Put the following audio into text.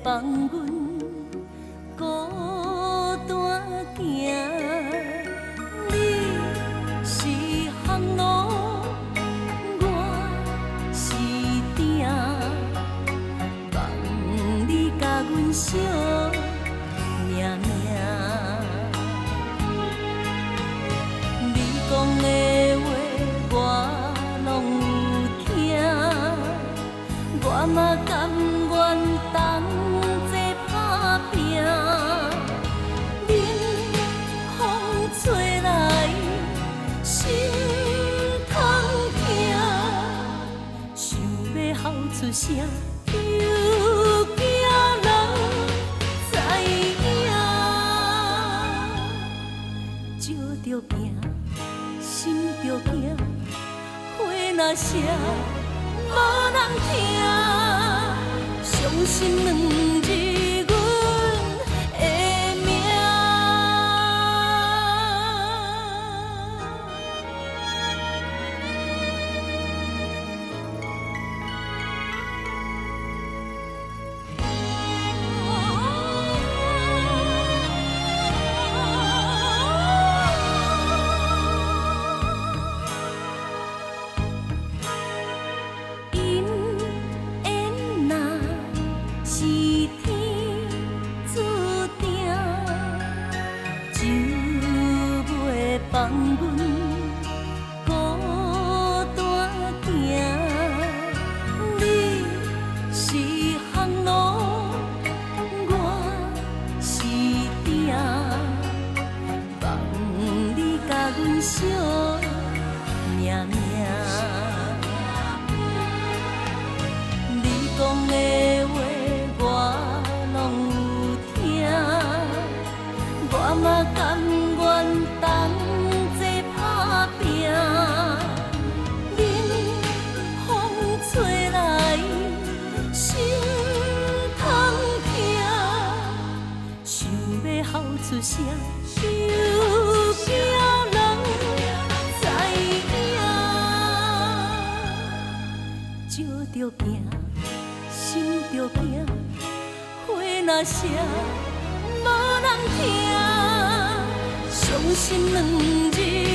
放阮孤单行。你是航路，我是鼎，望你甲阮惜命命。你讲的话我拢有听，我嘛甘愿同齐打拼。冷风吹来，心痛痛，想要吼出声，又惊人知影。招着行，心着惊，花若谢，无人听。伤心两字，阮的命。因缘若是天注定，就袂放阮孤单行。你是航路，我是鼎，望你甲阮惜命命。你讲的话我拢有听，我嘛甘愿同齐打拼。冷风吹来，心痛痛，想要吼出声，又惊人知影。招着行，心着惊，花若谢，无人听。伤心两字。